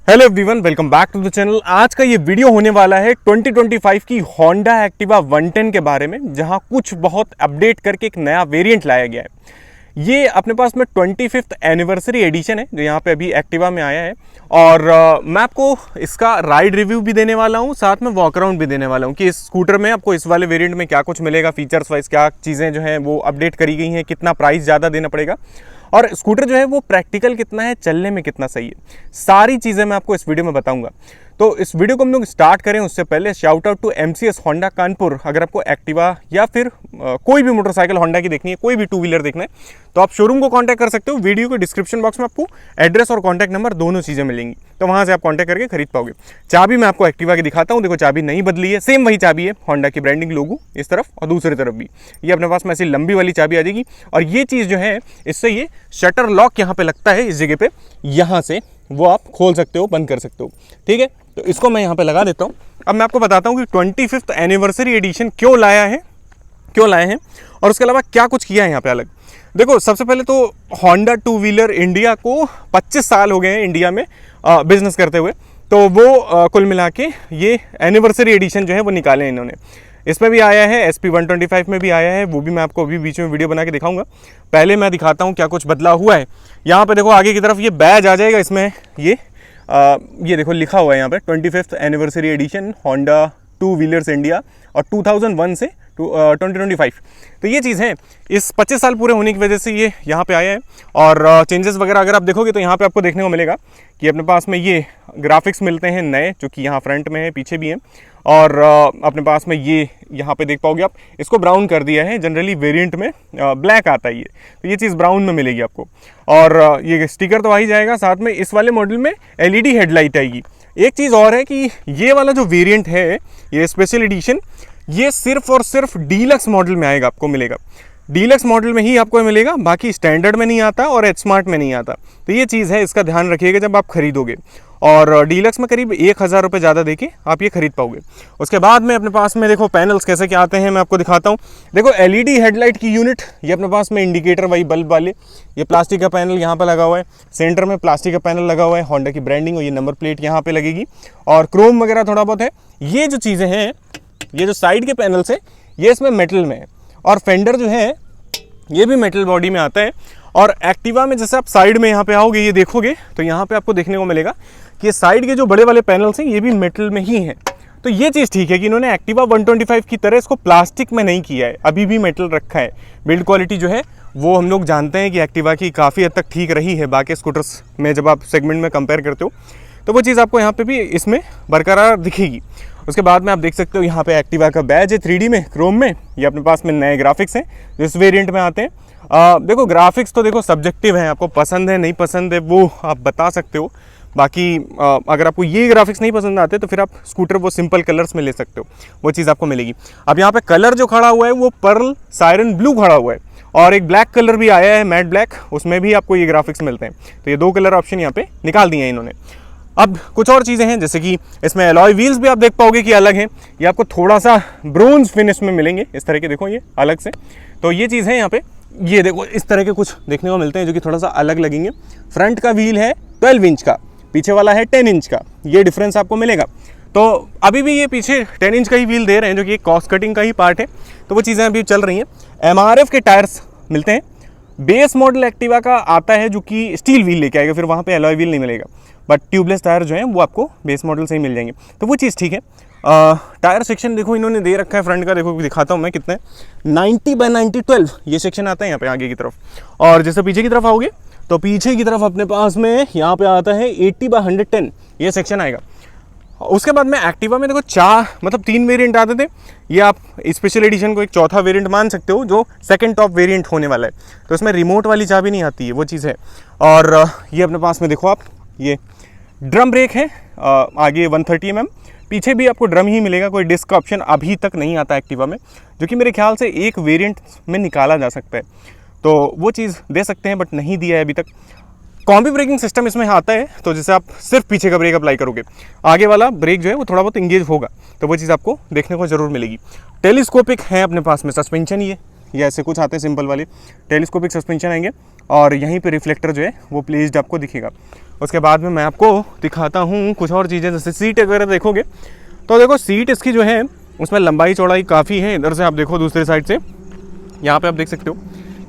Hello everyone, welcome back to the channel. आज का ये वीडियो होने वाला है 2025 की होंडा एक्टिवा 110 के बारे में, जहां कुछ बहुत अपडेट करके एक नया वेरिएंट लाया गया है। ये अपने पास में 25th एनिवर्सरी एडिशन है जो यहाँ पे अभी एक्टिवा में आया है। और मैं आपको इसका राइड रिव्यू भी देने वाला हूँ, साथ में वॉक अराउंड भी देने वाला हूँ कि इस स्कूटर में आपको इस वाले वेरिएंट में क्या कुछ मिलेगा, फीचर्स वाइज क्या चीज़ें जो हैं वो अपडेट करी गई हैं, कितना प्राइस ज़्यादा देना पड़ेगा और स्कूटर जो है वो प्रैक्टिकल कितना है, चलने में कितना सही है, सारी चीज़ें मैं आपको इस वीडियो में बताऊंगा। तो इस वीडियो को हम लोग स्टार्ट करें उससे पहले shout out to MCS Honda Kanpur. अगर आपको एक्टिवा या फिर कोई भी मोटरसाइकिल होंडा की देखनी है, कोई भी टू व्हीलर देखना है, तो आप शोरूम को कांटेक्ट कर सकते हो। वीडियो के डिस्क्रिप्शन बॉक्स में आपको एड्रेस और कॉन्टैक्ट नंबर दोनों चीज़ें मिलेंगी, तो वहाँ से आप कॉन्टैक्ट करके खरीद पाओगे। चाबी मैं आपको एक्टिवा की दिखाता हूँ। देखो, चाबी नहीं बदली है, सेम वही चाबी है, होंडा की ब्रांडिंग लोगो इस तरफ और दूसरी तरफ भी ये अपने पास में ऐसी लंबी वाली चाबी आ जाएगी। और ये चीज़ जो है, इससे ये शटर लॉक यहाँ पे लगता है, इस जगह पे यहाँ से वो आप खोल सकते हो, बंद कर सकते हो। ठीक है, तो इसको मैं यहाँ पे लगा देता हूँ। अब मैं आपको बताता हूँ कि 25th एनिवर्सरी एडिशन क्यों लाए हैं और उसके अलावा क्या कुछ किया है यहाँ पे अलग। देखो, सबसे पहले तो होंडा टू व्हीलर इंडिया को 25 साल हो गए हैं इंडिया में बिजनेस करते हुए, तो वो कुल मिला के ये एनिवर्सरी एडिशन जो है वो निकाले हैं इन्होंने। इसमें भी आया है, SP 125 में भी आया है, वो भी मैं आपको अभी बीच में वीडियो बना के दिखाऊंगा। पहले मैं दिखाता हूँ क्या कुछ बदला हुआ है। यहाँ पे देखो, आगे की तरफ ये बैज आ जाएगा, इसमें ये देखो लिखा हुआ है यहाँ पे 25th anniversary edition Honda two wheelers India और 2001 से 2025। तो ये चीज़ है, इस 25 साल पूरे होने की वजह से ये यहाँ पे आया है। और चेंजेस वगैरह अगर आप देखोगे तो यहाँ पे आपको देखने को मिलेगा कि अपने पास में ये ग्राफिक्स मिलते हैं नए, जो कि यहाँ फ्रंट में है, पीछे भी हैं। और अपने पास में ये यहाँ पे देख पाओगे आप, इसको ब्राउन कर दिया है। जनरली वेरिएंट में ब्लैक आता है ये, तो ये चीज़ ब्राउन में मिलेगी आपको। और ये स्टिकर तो आ ही जाएगा, साथ में इस वाले मॉडल में LED हेडलाइट आएगी। एक चीज़ और है कि ये वाला जो वेरिएंट है, ये स्पेशल एडिशन, ये सिर्फ और सिर्फ डीलक्स मॉडल में आएगा, आपको मिलेगा डीलक्स मॉडल में ही आपको मिलेगा, बाकी स्टैंडर्ड में नहीं आता और एच स्मार्ट में नहीं आता। तो ये चीज़ है, इसका ध्यान रखिएगा जब आप खरीदोगे। और डीलक्स में करीब 1000 रुपये ज़्यादा देके आप ये खरीद पाओगे। उसके बाद में अपने पास में देखो पैनल्स कैसे क्या आते हैं, मैं आपको दिखाता हूँ। देखो, LED हेडलाइट की यूनिट, ये अपने पास में इंडिकेटर वही बल्ब वाले, ये प्लास्टिक का पैनल यहाँ पर लगा हुआ है, सेंटर में प्लास्टिक का पैनल लगा हुआ है, होंडा की ब्रांडिंग और ये नंबर प्लेट यहाँ पे लगेगी। और क्रोम वगैरह थोड़ा बहुत है। ये जो चीज़ें हैं, ये जो साइड के पैनल्स है, ये इसमें मेटल में है। और फेंडर जो है ये भी मेटल बॉडी में आता है। और एक्टिवा में जैसे आप साइड में यहाँ पे आओगे, ये देखोगे तो यहाँ पे आपको देखने को मिलेगा कि साइड के जो बड़े वाले पैनल्स हैं ये भी मेटल में ही हैं। तो ये चीज़ ठीक है कि इन्होंने एक्टिवा 125 की तरह इसको प्लास्टिक में नहीं किया है, अभी भी मेटल रखा है। बिल्ड क्वालिटी जो है वो हम लोग जानते हैं कि एक्टिवा की काफ़ी हद तक ठीक रही है बाकी स्कूटर्स में, जब आप सेगमेंट में कंपेयर करते हो तो वो चीज़ आपको यहाँ पे भी इसमें बरकरार दिखेगी। उसके बाद में आप देख सकते हो यहाँ पे एक्टिवा का बैज है 3D में, क्रोम में। ये अपने पास में नए ग्राफिक्स हैं जो इस वेरिएंट में आते हैं। देखो, ग्राफिक्स तो देखो सब्जेक्टिव हैं, आपको पसंद है नहीं पसंद है वो आप बता सकते हो। बाकी अगर आपको ये ग्राफिक्स नहीं पसंद आते तो फिर आप स्कूटर वो सिंपल कलर्स में ले सकते हो, वो चीज़ आपको मिलेगी। अब यहाँ पे कलर जो खड़ा हुआ है वो पर्ल सायरन ब्लू खड़ा हुआ है, और एक ब्लैक कलर भी आया है, मैट ब्लैक, उसमें भी आपको ये ग्राफिक्स मिलते हैं। तो ये 2 कलर ऑप्शन यहाँ पे निकाल दिए हैं इन्होंने। अब कुछ और चीज़ें हैं, जैसे कि इसमें अलॉय व्हील्स भी आप देख पाओगे कि अलग हैं। ये आपको थोड़ा सा ब्रोंज फिनिश में मिलेंगे इस तरह के, देखो ये अलग से। तो ये चीज़ है यहाँ पे, ये देखो इस तरह के कुछ देखने को मिलते हैं जो कि थोड़ा सा अलग लगेंगे। फ्रंट का व्हील है 12 इंच का, पीछे वाला है 10 इंच का, ये डिफरेंस आपको मिलेगा। तो अभी भी ये पीछे 10 इंच का ही व्हील दे रहे हैं, जो कि एक कॉस्ट कटिंग का ही पार्ट है। तो वो चीज़ें अभी चल रही हैं। MRF के टायर्स मिलते हैं। बेस मॉडल एक्टिवा का आता है जो कि स्टील व्हील लेके आएगा, फिर वहाँ पे अलॉय व्हील नहीं मिलेगा, बट ट्यूबलेस टायर जो हैं वो आपको बेस मॉडल से ही मिल जाएंगे, तो वो चीज़ ठीक है। टायर सेक्शन देखो इन्होंने दे रखा है फ्रंट का, देखो दिखाता हूँ मैं कितना है, 90/90 12 ये सेक्शन आता है यहाँ पे आगे की तरफ। और जैसे पीछे की तरफ आओगे तो पीछे की तरफ अपने पास में यहाँ पे आता है 80/110 ये सेक्शन आएगा। उसके बाद में एक्टिवा में देखो 3 वेरिएंट आते थे। ये आप स्पेशल एडिशन को एक चौथा वेरिएंट मान सकते हो, जो सेकंड टॉप वेरिएंट होने वाला है। तो इसमें रिमोट वाली चाबी नहीं आती है, वो चीज़ है। और ये अपने पास में देखो आप, ये ड्रम ब्रेक है, आगे 130 mm, पीछे भी आपको ड्रम ही मिलेगा। कोई डिस्क का ऑप्शन अभी तक नहीं आता एक्टिवा में, जो कि मेरे ख्याल से एक वेरिएंट में निकाला जा सकता है, तो वो चीज़ दे सकते हैं, बट नहीं दिया है अभी तक। कॉम्बी ब्रेकिंग सिस्टम इसमें आता है, तो जैसे आप सिर्फ पीछे का ब्रेक अप्लाई करोगे, आगे वाला ब्रेक जो है वो थोड़ा बहुत इंगेज होगा, तो वो चीज़ आपको देखने को ज़रूर मिलेगी। टेलीस्कोपिक है अपने पास में सस्पेंशन, ये ये ऐसे कुछ आते हैं सिंपल वाले, टेलीस्कोपिक सस्पेंशन आएंगे और यहीं पे रिफ्लेक्टर जो है वो प्लेस्ड आपको दिखेगा। उसके बाद में मैं आपको दिखाता हूँ कुछ और चीज़ें, जैसे सीट वगैरह देखोगे तो देखो सीट इसकी जो है उसमें लंबाई चौड़ाई काफ़ी है। इधर से आप देखो दूसरी साइड से, यहाँ पे आप देख सकते हो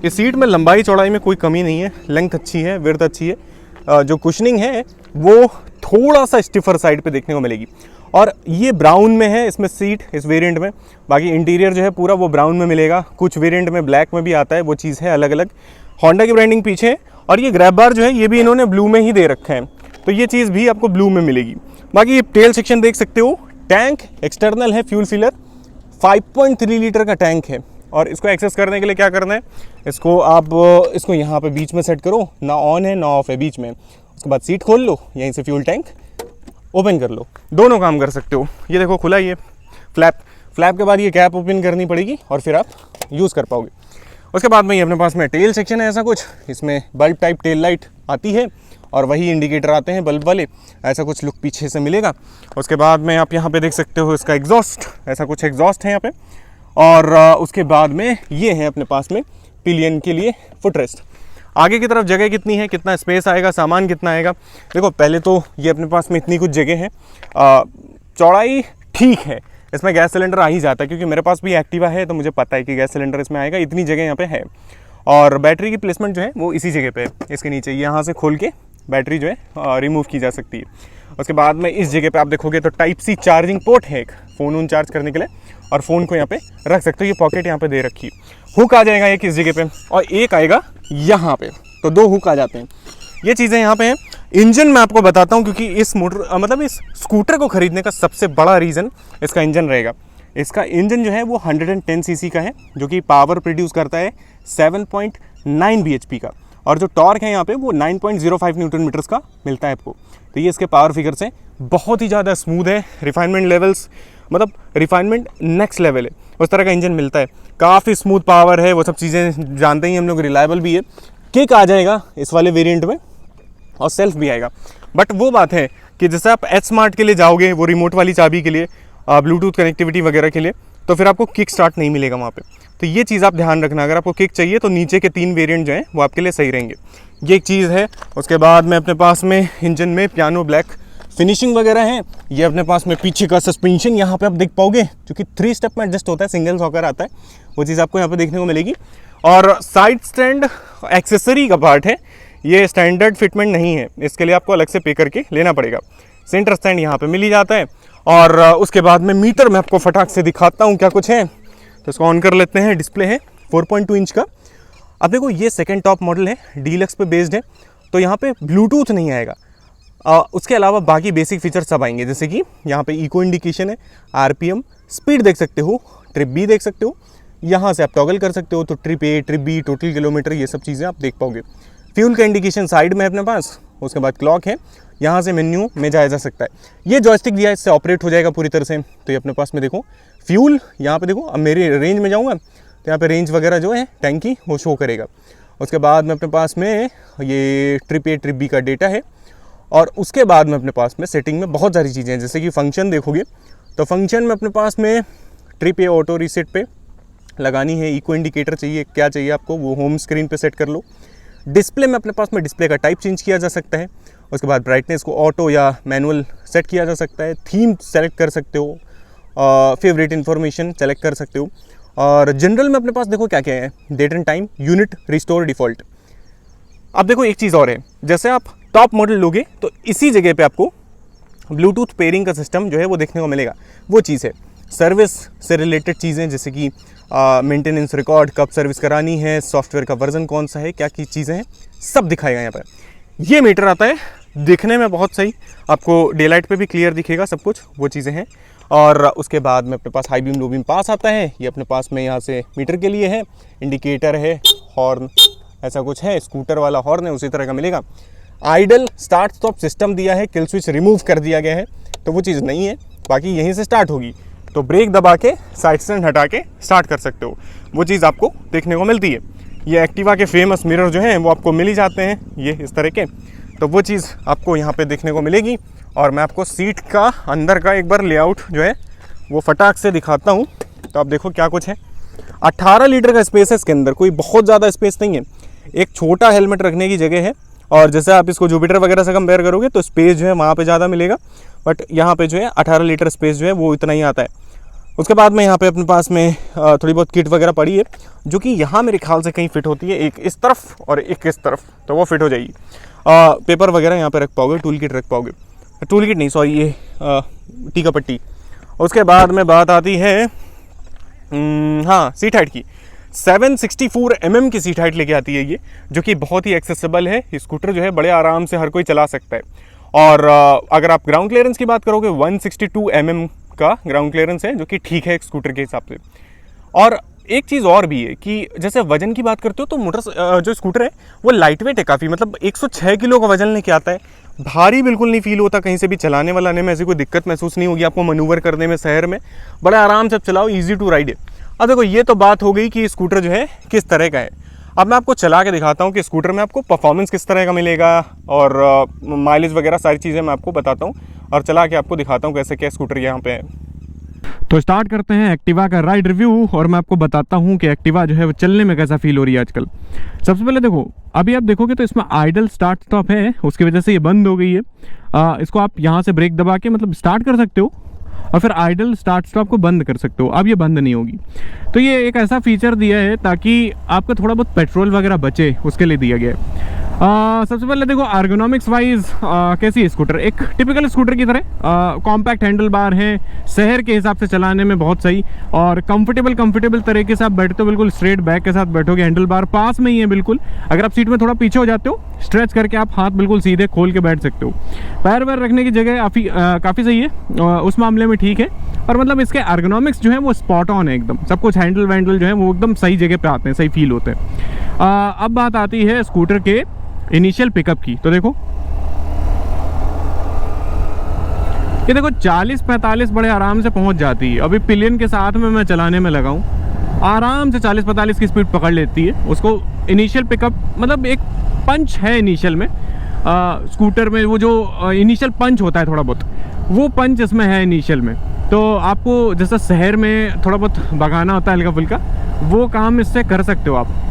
कि सीट में लंबाई चौड़ाई में कोई कमी नहीं है, लेंथ अच्छी है, विड्थ अच्छी है। जो कुशनिंग है वो थोड़ा सा स्टिफर साइड पे देखने को मिलेगी और ये ब्राउन में है इसमें सीट, इस वेरिएंट में। बाकी इंटीरियर जो है पूरा वो ब्राउन में मिलेगा, कुछ वेरिएंट में ब्लैक में भी आता है, वो चीज़ है अलग अलग। होंडा की ब्रांडिंग पीछे है और ये ग्रैब बार जो है ये भी इन्होंने ब्लू में ही दे रखा है, तो ये चीज़ भी आपको ब्लू में मिलेगी। बाकी ये टेल सेक्शन देख सकते हो, टैंक एक्सटर्नल है, फ्यूल फिलर 5.3 लीटर का टैंक है। और इसको एक्सेस करने के लिए क्या करना है, इसको आप इसको यहाँ पे बीच में सेट करो, ना ऑन है ना ऑफ है, बीच में। उसके बाद सीट खोल लो, यहीं से फ्यूल टैंक ओपन कर लो, दोनों काम कर सकते हो। ये देखो खुला, ये फ्लैप के बाद ये कैप ओपन करनी पड़ेगी और फिर आप यूज़ कर पाओगे। उसके बाद में ये अपने पास में टेल सेक्शन है ऐसा कुछ, इसमें बल्ब टाइप टेल लाइट आती है और वही इंडिकेटर आते हैं बल्ब वाले, ऐसा कुछ लुक पीछे से मिलेगा। उसके बाद में आप यहाँ पे देख सकते हो इसका एग्जॉस्ट, ऐसा कुछ एग्जॉस्ट है यहाँ पे। और उसके बाद में ये है अपने पास में पिलियन के लिए फुटरेस्ट। आगे की तरफ जगह कितनी है, कितना स्पेस आएगा, सामान कितना आएगा, देखो पहले तो ये अपने पास में इतनी कुछ जगह है। चौड़ाई ठीक है, इसमें गैस सिलेंडर आ ही जाता है क्योंकि मेरे पास भी एक्टिवा है तो मुझे पता है कि गैस सिलेंडर इसमें आएगा, इतनी जगह यहाँ पे है। और बैटरी की प्लेसमेंट जो है वो इसी जगह पे है, इसके नीचे यहाँ से खोल के बैटरी जो है रिमूव की जा सकती है। उसके बाद में इस जगह पे आप देखोगे तो टाइप सी चार्जिंग पोर्ट है, एक फ़ोन वोन चार्ज करने के लिए, और फ़ोन को यहाँ पे रख सकते हो। ये पॉकेट यहाँ पे दे रखी है। हुक आ जाएगा एक इस जगह पे और एक आएगा यहाँ पे, तो 2 हुक आ जाते हैं। ये चीज़ें यहाँ पे हैं। इंजन मैं आपको बताता हूँ क्योंकि इस मोटर मतलब इस स्कूटर को खरीदने का सबसे बड़ा रीज़न इसका इंजन रहेगा। इसका इंजन जो है वो 110 सीसी का है, जो कि पावर प्रोड्यूस करता है 7.9 bhp का, और जो टॉर्क है यहाँ पे वो 9.05 न्यूटन मीटर्स का मिलता है आपको। तो ये इसके पावर फिगर से बहुत ही ज़्यादा स्मूथ है। रिफाइनमेंट लेवल्स मतलब रिफाइनमेंट नेक्स्ट लेवल है, उस तरह का इंजन मिलता है। काफ़ी स्मूथ पावर है, वो सब चीज़ें जानते ही हम लोग, रिलायबल भी है। किक आ जाएगा इस वाले वेरिएंट में और सेल्फ भी आएगा। बट वो बात है कि जैसे आप एच स्मार्ट के लिए जाओगे, वो रिमोट वाली चाबी के लिए, ब्लूटूथ कनेक्टिविटी वगैरह के लिए, तो फिर आपको किक स्टार्ट नहीं मिलेगा वहाँ पे। तो ये चीज़ आप ध्यान रखना, अगर आपको किक चाहिए तो नीचे के 3 वेरिएंट जो हैं वो आपके लिए सही रहेंगे। ये एक चीज़ है। उसके बाद में अपने पास में इंजन में पियानो ब्लैक फिनिशिंग वगैरह है। ये अपने पास में पीछे का सस्पेंशन यहाँ पे आप देख पाओगे, क्योंकि 3 स्टेप में एडजस्ट होता है, सिंगल सॉकर आता है, वो चीज़ आपको यहाँ पे देखने को मिलेगी। और साइड स्टैंड एक्सेसरी का पार्ट है, ये स्टैंडर्ड फिटमेंट नहीं है, इसके लिए आपको अलग से पे करके लेना पड़ेगा। सेंटर स्टैंड यहाँ पे मिल ही जाता है। और उसके बाद में मीटर मैं आपको फटाक से दिखाता हूँ क्या कुछ है, तो इसको ऑन कर लेते हैं। डिस्प्ले है 4.2 इंच का। अब देखो ये सेकंड टॉप मॉडल है, डीलक्स पे बेस्ड है, तो यहाँ पे ब्लूटूथ नहीं आएगा। उसके अलावा बाकी बेसिक फीचर्स सब आएंगे, जैसे कि यहाँ पे इको इंडिकेशन है, आरपीएम, स्पीड देख सकते हो, ट्रिप बी देख सकते हो, यहाँ से आप टॉगल कर सकते हो, तो trip A, trip B, total kilometre, ये सब चीज़ें आप देख पाओगे। फ्यूल का इंडिकेशन साइड में है अपने पास। उसके बाद क्लॉक है, यहाँ से मेन्यू में जाया जा सकता है। ये जॉयस्टिक दिया है, इससे ऑपरेट हो जाएगा पूरी तरह से। तो ये अपने पास में देखो फ्यूल, यहाँ पे देखो, अब मेरे रेंज में जाऊँगा तो यहाँ पे रेंज वगैरह जो है टैंकी वो शो करेगा। उसके बाद में अपने पास में ये ट्रिप ए, ट्रिप बी का डेटा है। और उसके बाद में अपने पास में सेटिंग में बहुत सारी चीज़ें हैं, जैसे कि फंक्शन देखोगे तो फंक्शन में अपने पास में ट्रिप ए ऑटो रीसेट पे लगानी है, इको इंडिकेटर चाहिए, क्या चाहिए आपको वो होम स्क्रीन पे सेट कर लो। डिस्प्ले में अपने पास में डिस्प्ले का टाइप चेंज किया जा सकता है। उसके बाद ब्राइटनेस को ऑटो या मैनुअल सेट किया जा सकता है। थीम सेलेक्ट कर सकते हो, फेवरेट इन्फॉर्मेशन सेलेक्ट कर सकते हो। और जनरल में अपने पास देखो क्या क्या है, date and time, unit, restore, default. अब देखो एक चीज़ और है, जैसे आप टॉप मॉडल लोगे तो इसी जगह पे आपको ब्लूटूथ पेयरिंग का सिस्टम जो है वो देखने को मिलेगा। वो चीज़ है सर्विस से रिलेटेड चीज़ें, जैसे कि मेंटेनेंस रिकॉर्ड, कब सर्विस करानी है, सॉफ्टवेयर का वर्जन कौन सा है, क्या की चीज़ें हैं, सब दिखाएगा यहाँ पर। ये मीटर आता है, दिखने में बहुत सही, आपको डे लाइट पे भी क्लियर दिखेगा सब कुछ, वो चीज़ें हैं। और उसके बाद में अपने पास हाई बीम, लो बीम पास आता है। ये अपने पास में यहाँ से मीटर के लिए है, इंडिकेटर है, हॉर्न ऐसा कुछ है, स्कूटर वाला हॉर्न है उसी तरह का मिलेगा। आइडल स्टार्ट स्टॉप सिस्टम दिया है, किल स्विच रिमूव कर दिया गया है, तो वो चीज़ नहीं है, बाकी यहीं से स्टार्ट होगी। तो ब्रेक दबा के साइड स्टैंड हटा के स्टार्ट कर सकते हो, वो चीज़ आपको देखने को मिलती है। ये एक्टिवा के फेमस मिरर जो हैं वो आपको मिल ही जाते हैं, ये इस तरह के, तो वो चीज़ आपको यहाँ पे देखने को मिलेगी। और मैं आपको सीट का अंदर का एक बार लेआउट जो है वो फटाक से दिखाता हूँ, तो आप देखो क्या कुछ है। 18 लीटर का स्पेस है इसके अंदर, कोई बहुत ज़्यादा स्पेस नहीं है, एक छोटा हेलमेट रखने की जगह है। और जैसे आप इसको जुपिटर वगैरह से कंपेयर करोगे तो स्पेस जो है वहाँ पे ज़्यादा मिलेगा, बट यहाँ पे जो है 18 लीटर स्पेस जो है वो इतना ही आता है। उसके बाद में यहाँ पे अपने पास में थोड़ी बहुत किट वगैरह पड़ी है, जो कि यहाँ मेरे ख्याल से कहीं फिट होती है, एक इस तरफ और एक इस तरफ, तो वो फिट हो जाएगी। पेपर वगैरह यहाँ पे रख पाओगे, टूल किट रख पाओगे, टूल किट नहीं सॉरी, ये टीका पट्टी। उसके बाद में बात आती है हाँ सीट हाइट की। 764 mm की सीट हाइट लेके आती है ये, जो कि बहुत ही एक्सेसिबल है। स्कूटर जो है बड़े आराम से हर कोई चला सकता है। और अगर आप ग्राउंड क्लियरेंस की बात करोगे 162 mm का ग्राउंड क्लियरेंस है, जो कि ठीक है एक स्कूटर के हिसाब से। और एक चीज़ और भी है कि जैसे वजन की बात करते हो तो जो स्कूटर है वो लाइट वेट है काफ़ी, मतलब 106 किलो का वजन लेके आता है। भारी बिल्कुल नहीं फील होता, कहीं से भी चलाने वालाने में ऐसी कोई दिक्कत महसूस नहीं होगी आपको, मनूवर करने में शहर में बड़े आराम से चलाओ, ईजी टू राइड है। अब देखो ये तो बात हो गई कि स्कूटर जो है किस तरह का है। अब मैं आपको चला के दिखाता हूँ कि स्कूटर में आपको परफॉर्मेंस किस तरह का मिलेगा और माइलेज वगैरह सारी चीज़ें मैं आपको बताता हूँ और चला के आपको दिखाता हूँ कैसे क्या स्कूटर यहाँ पे है। तो स्टार्ट करते हैं एक्टिवा का राइड रिव्यू और मैं आपको बताता हूँ कि एक्टिवा जो है वो चलने में कैसा फील हो रही है आजकल। सबसे पहले देखो, अभी आप देखोगे तो इसमें आइडल स्टार्ट स्टॉप है, उसकी वजह से ये बंद हो गई है। इसको आप यहाँ से ब्रेक दबा के मतलब स्टार्ट कर सकते हो और फिर आइडल स्टार्ट स्टॉप को बंद कर सकते हो। अब ये बंद नहीं होगी, तो ये एक ऐसा फीचर दिया है ताकि आपका थोड़ा बहुत पेट्रोल वगैरह बचे, उसके लिए दिया गया है। सबसे पहले देखो एर्गोनॉमिक्स वाइज कैसी है स्कूटर, एक टिपिकल स्कूटर की तरह कॉम्पैक्ट हैंडल बार है, शहर के हिसाब से चलाने में बहुत सही और कंफर्टेबल तरीके से आप बैठते हो, बिल्कुल स्ट्रेट बैक के साथ बैठोगे, हैंडल बार पास में ही है बिल्कुल। अगर आप सीट में थोड़ा पीछे हो जाते हो स्ट्रेच करके आप हाथ बिल्कुल सीधे खोल के बैठ सकते हो। पैर वैर रखने की जगह काफ़ी सही है, उस मामले में ठीक है। और मतलब इसके एर्गोनॉमिक्स जो है वो स्पॉट ऑन है एकदम, सब कुछ हैंडल वैंडल जो है वो एकदम सही जगह पे आते हैं, सही फील होते हैं। अब बात आती है स्कूटर के इनिशियल पिकअप की। तो देखो ये देखो 40-45 बड़े आराम से पहुंच जाती है। अभी पिलियन के साथ में मैं चलाने में लगा हूँ, आराम से 40-45 की स्पीड पकड़ लेती है। उसको इनिशियल पिकअप मतलब एक पंच है इनिशियल में, स्कूटर में वो जो इनिशियल पंच होता है थोड़ा बहुत, वो पंच इसमें है इनिशियल में। तो आपको जैसा शहर में थोड़ा बहुत भगाना होता है हल्का फुल्का, वो काम इससे कर सकते हो आप।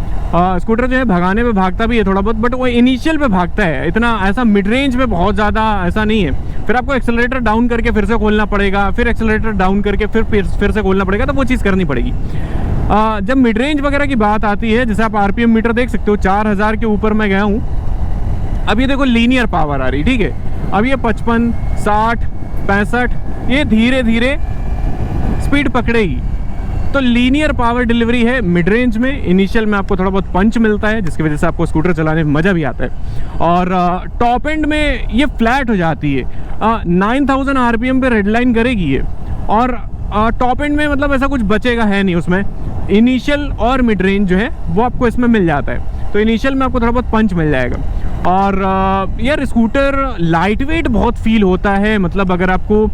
स्कूटर जो है भगाने पे भागता भी है थोड़ा बहुत, बट वो इनिशियल पे भागता है, इतना ऐसा मिड रेंज में बहुत ज़्यादा ऐसा नहीं है। फिर आपको एक्सेलरेटर डाउन करके फिर से खोलना पड़ेगा, फिर एक्सेलरेटर डाउन करके फिर से खोलना पड़ेगा, तो वो चीज़ करनी पड़ेगी। जब मिड रेंज वगैरह की बात आती है, जैसे आप आरपीएम मीटर देख सकते हो 4000 के ऊपर मैं गया हूँ। अब ये देखो लीनियर पावर आ रही, ठीक है। अब ये 55, 60, 65 ये धीरे धीरे स्पीड पकड़ेगी। तो लीनियर पावर डिलीवरी है मिड रेंज में। इनिशियल में आपको थोड़ा बहुत पंच मिलता है, जिसकी वजह से आपको स्कूटर चलाने में मज़ा भी आता है। और टॉप एंड में ये फ्लैट हो जाती है, 9000 आरपीएम पे रेड लाइन करेगी ये। और टॉप एंड में मतलब ऐसा कुछ बचेगा है नहीं उसमें। इनिशियल और मिड रेंज जो है वो आपको इसमें मिल जाता है। तो इनिशियल में आपको थोड़ा बहुत पंच मिल जाएगा। और यार स्कूटर लाइट वेट बहुत फील होता है, मतलब अगर आपको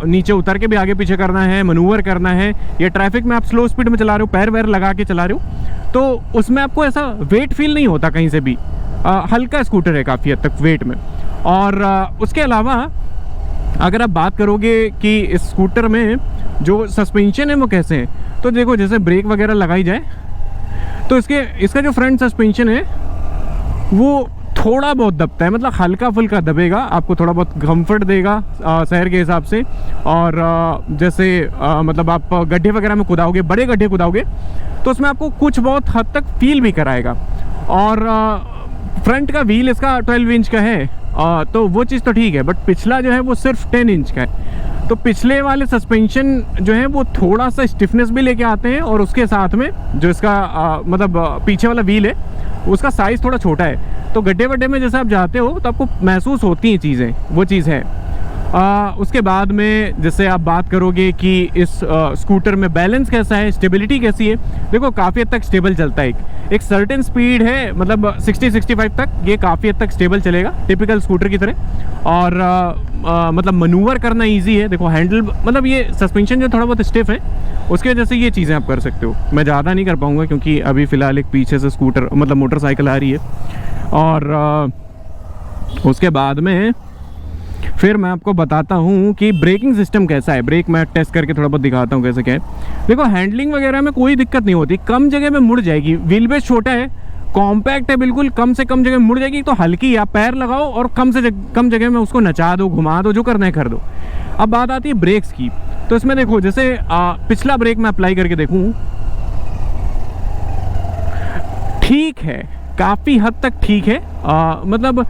नीचे उतर के भी आगे पीछे करना है, मनूवर करना है, या ट्रैफिक में आप स्लो स्पीड में चला रहे हो, पैर वैर लगा के चला रहे हो, तो उसमें आपको ऐसा वेट फील नहीं होता कहीं से भी। हल्का स्कूटर है काफ़ी हद तक वेट में। और उसके अलावा अगर आप बात करोगे कि इस स्कूटर में जो सस्पेंशन है वो कैसे हैं, तो देखो जैसे ब्रेक वगैरह लगाई जाए तो इसका जो फ्रंट सस्पेंशन है वो थोड़ा बहुत दबता है, मतलब हल्का फुल्का दबेगा, आपको थोड़ा बहुत कंफर्ट देगा शहर के हिसाब से। और जैसे मतलब आप गड्ढे वगैरह में कुदाओगे, बड़े गड्ढे कुदाओगे, तो उसमें आपको कुछ बहुत हद तक फील भी कराएगा। और फ्रंट का व्हील इसका 12 इंच का है, तो वो चीज़ तो ठीक है, बट पिछला जो है वो सिर्फ 10 इंच का है। तो पिछले वाले सस्पेंशन जो है वो थोड़ा सा स्टिफनेस भी लेके आते हैं, और उसके साथ में जो इसका मतलब पीछे वाला व्हील है उसका साइज़ थोड़ा छोटा है। तो गड्ढे वड्ढे में जैसे आप जाते हो तो आपको महसूस होती हैं चीज़ें, वो चीज़ है। उसके बाद में जैसे आप बात करोगे कि इस स्कूटर में बैलेंस कैसा है, स्टेबिलिटी कैसी है, देखो काफ़ी हद तक स्टेबल चलता है। एक सर्टेन स्पीड है, मतलब 60-65 तक ये काफ़ी हद तक स्टेबल चलेगा टिपिकल स्कूटर की तरह। और मतलब मनूवर करना इजी है। देखो हैंडल मतलब ये सस्पेंशन जो थोड़ा बहुत स्टिफ है, उसकी वजह से ये चीज़ें आप कर सकते हो। मैं ज़्यादा नहीं कर पाऊँगा क्योंकि अभी फ़िलहाल एक पीछे से स्कूटर मतलब मोटरसाइकिल आ रही है। और उसके बाद में फिर मैं आपको बताता हूँ कि ब्रेकिंग सिस्टम कैसा है। ब्रेक मैं टेस्ट करके थोड़ा बहुत दिखाता हूँ कैसे क्या है। देखो हैंडलिंग वगैरह में कोई दिक्कत नहीं होती, कम जगह में मुड़ जाएगी। व्हील बेस छोटा है, कॉम्पैक्ट है बिल्कुल, कम से कम जगह में मुड़ जाएगी। तो हल्की आप पैर लगाओ और कम जगह में उसको नचा दो, घुमा दो, जो करना है कर दो। अब बात आती है ब्रेक्स की। तो इसमें देखो जैसे पिछला ब्रेक मैं अप्लाई करके देखूँ, ठीक है, काफ़ी हद तक ठीक है। मतलब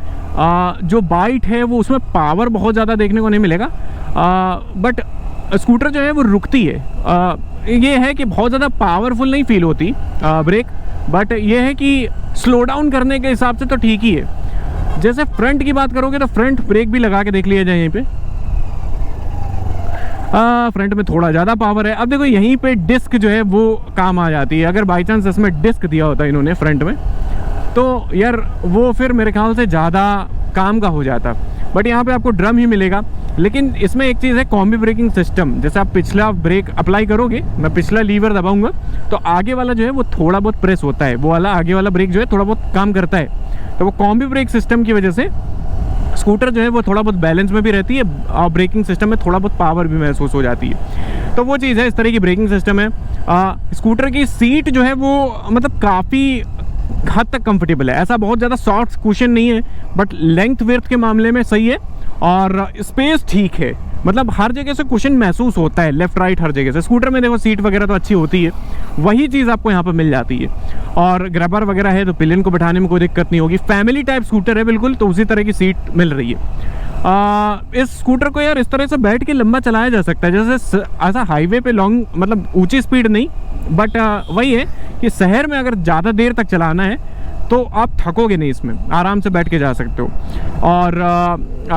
जो बाइट है वो उसमें पावर बहुत ज़्यादा देखने को नहीं मिलेगा, बट स्कूटर जो है वो रुकती है। ये है कि बहुत ज़्यादा पावरफुल नहीं फील होती ब्रेक, बट ये है कि स्लो डाउन करने के हिसाब से तो ठीक ही है। जैसे फ्रंट की बात करोगे तो फ्रंट ब्रेक भी लगा के देख लिया जाए। यहीं पे फ्रंट में थोड़ा ज़्यादा पावर है। अब देखो यहीं पे डिस्क जो है वो काम आ जाती है। अगर बाई चांस इसमें डिस्क दिया होता है इन्होंने फ्रंट में, तो यार वो फिर मेरे ख्याल से ज़्यादा काम का हो जाता। बट यहाँ पे आपको ड्रम ही मिलेगा। लेकिन इसमें एक चीज़ है, कॉम्बी ब्रेकिंग सिस्टम। जैसे आप पिछला ब्रेक अप्लाई करोगे, मैं पिछला लीवर दबाऊंगा तो आगे वाला जो है वो थोड़ा बहुत प्रेस होता है, वो वाला आगे वाला ब्रेक जो है थोड़ा बहुत काम करता है। तो वो कॉम्बी ब्रेक सिस्टम की वजह से स्कूटर जो है वो थोड़ा बहुत बैलेंस में भी रहती है और ब्रेकिंग सिस्टम में थोड़ा बहुत पावर भी महसूस हो जाती है। तो वो चीज़ है, इस तरह की ब्रेकिंग सिस्टम है। स्कूटर की सीट जो है वो मतलब काफ़ी हद तक कंफर्टेबल है। ऐसा बहुत ज़्यादा सॉफ्ट कुशन नहीं है, बट लेंथ विड्थ के मामले में सही है और स्पेस ठीक है। मतलब हर जगह से कुशन महसूस होता है, लेफ्ट राइट हर जगह से। स्कूटर में देखो सीट वगैरह तो अच्छी होती है, वही चीज़ आपको यहाँ पर मिल जाती है। और ग्रैबर वगैरह है तो पिलियन को बैठाने में कोई दिक्कत नहीं होगी। फैमिली टाइप स्कूटर है बिल्कुल, तो उसी तरह की सीट मिल रही है। इस स्कूटर को यार इस तरह से बैठ के लंबा चलाया जा सकता है, जैसे ऐसा हाईवे पे लॉन्ग, मतलब ऊंची स्पीड नहीं, बट वही है कि शहर में अगर ज़्यादा देर तक चलाना है तो आप थकोगे नहीं, इसमें आराम से बैठ के जा सकते हो। और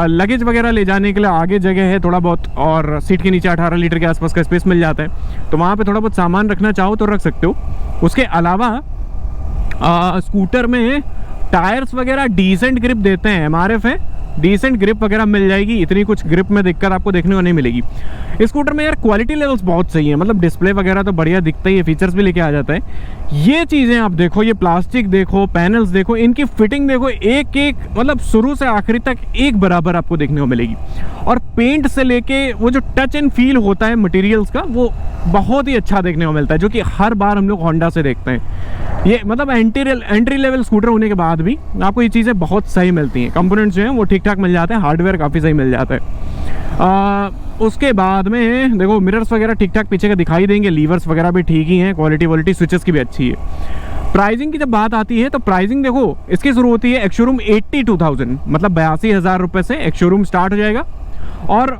लगेज वगैरह ले जाने के लिए आगे जगह है थोड़ा बहुत, और सीट के नीचे 18 लीटर के आसपास का स्पेस मिल जाता है, तो वहाँ पे थोड़ा बहुत सामान रखना चाहो तो रख सकते हो। उसके अलावा स्कूटर में टायर्स वगैरह डिसेंट ग्रिप देते हैं, MRF है, डिसेंट ग्रिप वगैरह मिल जाएगी। इतनी कुछ ग्रिप में दिक्कत आपको देखने को नहीं मिलेगी। इस स्कूटर में यार क्वालिटी लेवल्स बहुत सही है, मतलब डिस्प्ले वगैरह तो बढ़िया दिखता ही है, फीचर्स भी लेके आ जाता है। ये चीज़ें आप देखो, ये प्लास्टिक देखो, पैनल्स देखो, इनकी फिटिंग देखो, एक एक मतलब शुरू से आखिरी तक एक बराबर आपको देखने को मिलेगी। और पेंट से लेके वो जो टच एंड फील होता है मटेरियल्स का, वो बहुत ही अच्छा देखने को मिलता है, जो कि हर बार हम लोग होंडा से देखते हैं। ये मतलब एंट्री लेवल स्कूटर होने के बाद भी आपको ये चीज़ें बहुत सही मिलती हैं। कंपोनेंट्स जो हैं वो ठीक ठाक मिल जाते हैं, हार्डवेयर काफ़ी सही मिल जाता है। उसके बाद में देखो मिरर्स वगैरह ठीक ठाक पीछे का दिखाई देंगे, लीवर्स वगैरह भी ठीक ही हैं, क्वालिटी स्विचेस की भी अच्छी है। प्राइसिंग की जब बात आती है तो प्राइसिंग देखो इसकी शुरू होती है एक्स शोरूम 82,000, मतलब 82,000 रुपये से एक्स शोरूम स्टार्ट हो जाएगा। और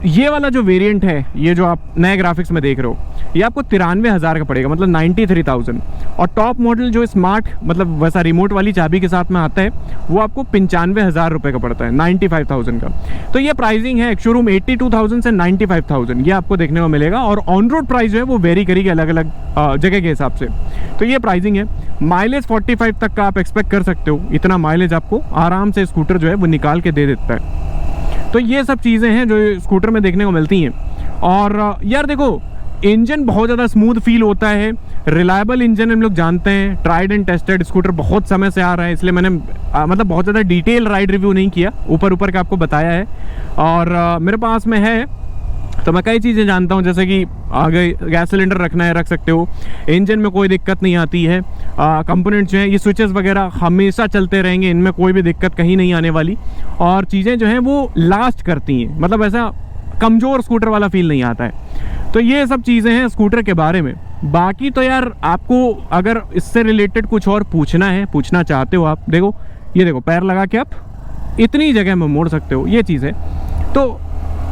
ये वाला जो वेरिएंट है, ये जो आप नए ग्राफिक्स में देख रहे हो, ये आपको 93,000 का पड़ेगा, मतलब 93,000। और टॉप मॉडल जो स्मार्ट मतलब वैसा रिमोट वाली चाबी के साथ में आता है, वो आपको 95,000 रुपये का पड़ता है, 95,000 का। तो ये प्राइसिंग है एक्स शोरूम 82,000 से 95,000, ये आपको देखने को मिलेगा। और ऑन रोड प्राइस जो है वो वेरी करेगी अलग अलग जगह के हिसाब से। तो ये प्राइसिंग है। माइलेज 45 तक का आप एक्सपेक्ट कर सकते हो, इतना माइलेज आपको आराम से स्कूटर जो है वो निकाल के दे देता है। तो ये सब चीज़ें हैं जो स्कूटर में देखने को मिलती हैं। और यार देखो इंजन बहुत ज़्यादा स्मूथ फील होता है, रिलायबल इंजन हम लोग जानते हैं, ट्राइड एंड टेस्टेड स्कूटर बहुत समय से आ रहा है, इसलिए मैंने मतलब बहुत ज़्यादा डिटेल राइड रिव्यू नहीं किया, ऊपर ऊपर का आपको बताया है। और मेरे पास में है तो मैं कई चीज़ें जानता हूँ, जैसे कि आगे गैस सिलेंडर रखना है रख सकते हो, इंजन में कोई दिक्कत नहीं आती है। कंपोनेंट्स जो हैं, ये स्विचेस वगैरह हमेशा चलते रहेंगे, इनमें कोई भी दिक्कत कहीं नहीं आने वाली। और चीज़ें जो हैं वो लास्ट करती हैं, मतलब ऐसा कमज़ोर स्कूटर वाला फील नहीं आता है। तो ये सब चीज़ें हैं स्कूटर के बारे में। बाकी तो यार आपको अगर इससे रिलेटेड कुछ और पूछना चाहते हो आप, देखो ये देखो पैर लगा के आप इतनी जगह में मोड़ सकते हो, ये चीज़ है। तो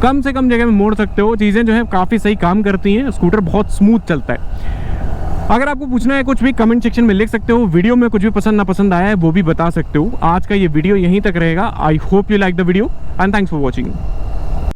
कम से कम जगह में मोड़ सकते हो, चीज़ें जो है काफ़ी सही काम करती हैं, स्कूटर बहुत स्मूथ चलता है। अगर आपको पूछना है कुछ भी कमेंट सेक्शन में लिख सकते हो, वीडियो में कुछ भी पसंद ना पसंद आया है वो भी बता सकते हो। आज का ये वीडियो यहीं तक रहेगा। I hope you like the video and thanks for watching.